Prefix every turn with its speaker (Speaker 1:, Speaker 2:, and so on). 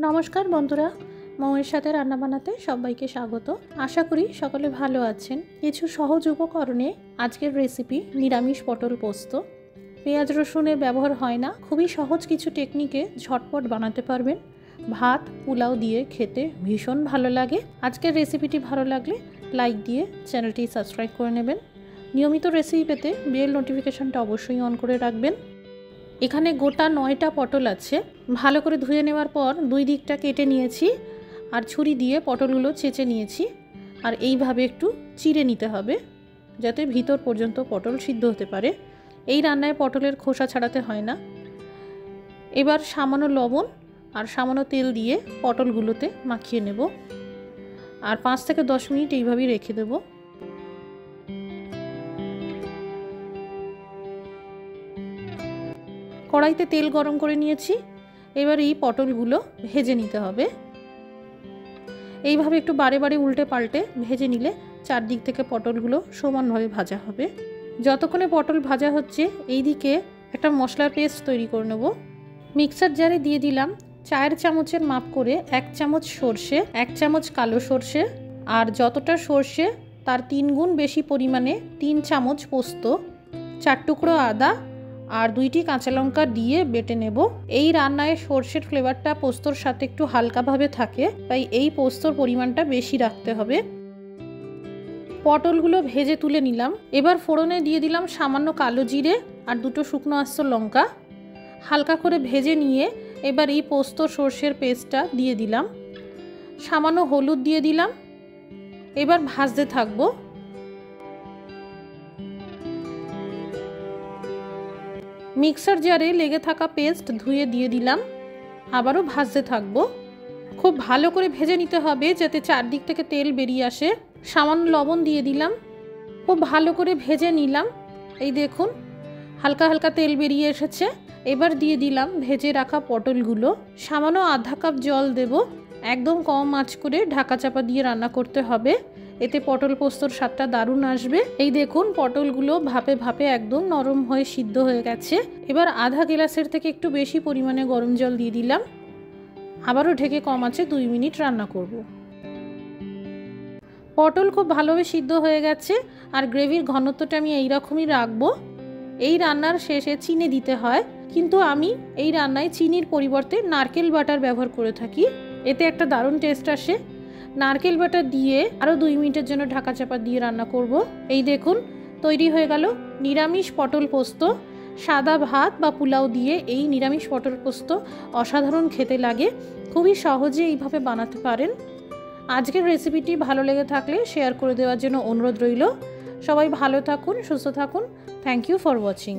Speaker 1: নমস্কার বন্ধুরা, মৌয়ের সাথে রান্না বানাতে সবাইকে স্বাগত। আশা করি সকলে ভালো আছেন। কিছু সহজ উপকরণে আজকের রেসিপি নিরামিষ পটল পোস্ত। পেঁয়াজ রসুনের ব্যবহার হয় না, খুবই সহজ কিছু টেকনিকে ঝটপট বানাতে পারবেন। ভাত পোলাও দিয়ে খেতে ভীষণ ভালো লাগে। আজকের রেসিপিটি ভালো লাগলে লাইক দিয়ে চ্যানেলটি সাবস্ক্রাইব করে নেবেন। নিয়মিত রেসিপি পেতে বেল নোটিফিকেশনটা অবশ্যই অন করে রাখবেন। এখানে গোটা 9টা পটল আছে। ভালো করে ধুয়ে নেওয়ার পর দুই দিকটা কেটে নিয়েছি আর ছুরি দিয়ে পটলগুলো চেঁচে নিয়েছি। আর এইভাবে একটু চিড়ে নিতে হবে যাতে ভিতর পর্যন্ত পটল সিদ্ধ হতে পারে। এই রান্নায় পটলের খোসা ছাড়াতে হয় না। এবার সামান্য লবণ আর সামান্য তেল দিয়ে পটলগুলোতে মাখিয়ে নেব আর 5 থেকে 10 মিনিট এইভাবেই রেখে দেব। কড়াইতে তেল গরম করে নিয়েছি। এবার এই পটলগুলো ভেজে নিতে হবে। এইভাবে একটু বারে বারে উল্টে পাল্টে ভেজে নিলে চারদিক থেকে পটলগুলো সমানভাবে ভাজা হবে। যতক্ষণে পটল ভাজা হচ্ছে এইদিকে একটা মশলার পেস্ট তৈরি করে নেব। মিক্সার জারে দিয়ে দিলাম 4 চামচের মাপ করে 1 চামচ সর্ষে, 1 চামচ কালো সর্ষে, আর যতটা সর্ষে তার 3 গুণ বেশি পরিমাণে 3 চামচ পোস্ত, 4 টুকরো আদা আর 2টি কাঁচা লঙ্কা দিয়ে বেটে নেব। এই রান্নায় সর্ষের ফ্লেভারটা পোস্তর সাথে একটু হালকাভাবে থাকে, তাই এই পোস্তর পরিমাণটা বেশি রাখতে হবে। পটলগুলো ভেজে তুলে নিলাম। এবার ফোড়নে দিয়ে দিলাম সামান্য কালো জিরে আর 2টো শুকনো আস্ত লঙ্কা। হালকা করে ভেজে নিয়ে এবার এই পোস্ত সর্ষের পেস্টটা দিয়ে দিলাম। সামান্য হলুদ দিয়ে দিলাম। এবার ভাজতে থাকবো। মিক্সার জারে লেগে থাকা পেস্ট ধুয়ে দিয়ে দিলাম। আবারও ভাজতে থাকবো। খুব ভালো করে ভেজে নিতে হবে যাতে চারদিক থেকে তেল বেরিয়ে আসে। সামান্য লবণ দিয়ে দিলাম। খুব ভালো করে ভেজে নিলাম। এই দেখুন হালকা হালকা তেল বেরিয়ে এসেছে। এবার দিয়ে দিলাম ভেজে রাখা পটলগুলো। সামান্য আধা কাপ জল দেব। একদম কম আঁচ করে ঢাকা চাপা দিয়ে রান্না করতে হবে, এতে পটল পোস্তর স্বাদটা দারুণ আসবে। এই দেখুন পটলগুলো ভাপে ভাপে একদম নরম হয়ে সিদ্ধ হয়ে গেছে। এবার আধা গ্লাসের থেকে একটু বেশি পরিমাণে গরম জল দিয়ে দিলাম। আবারও ঢেকে কম আঁচে 2 মিনিট রান্না করব। পটল খুব ভালোভাবে সিদ্ধ হয়ে গেছে আর গ্রেভির ঘনত্বটা আমি এইরকমই রাখবো। এই রান্নার শেষে চিনি দিতে হয়, কিন্তু আমি এই রান্নায় চিনির পরিবর্তে নারকেল বাটার ব্যবহার করে থাকি, এতে একটা দারুণ টেস্ট আসে। নারকেল বাটার দিয়ে আরও 2 মিনিটের জন্য ঢাকা চাপা দিয়ে রান্না করব। এই দেখুন তৈরি হয়ে গেল নিরামিষ পটল পোস্ত। সাদা ভাত বা পোলাও দিয়ে এই নিরামিষ পটল পোস্ত অসাধারণ খেতে লাগে। খুবই সহজে এইভাবে বানাতে পারেন। আজকের রেসিপিটি ভালো লেগে থাকলে শেয়ার করে দেওয়ার জন্য অনুরোধ রইল। সবাই ভালো থাকুন, সুস্থ থাকুন। Thank you for watching.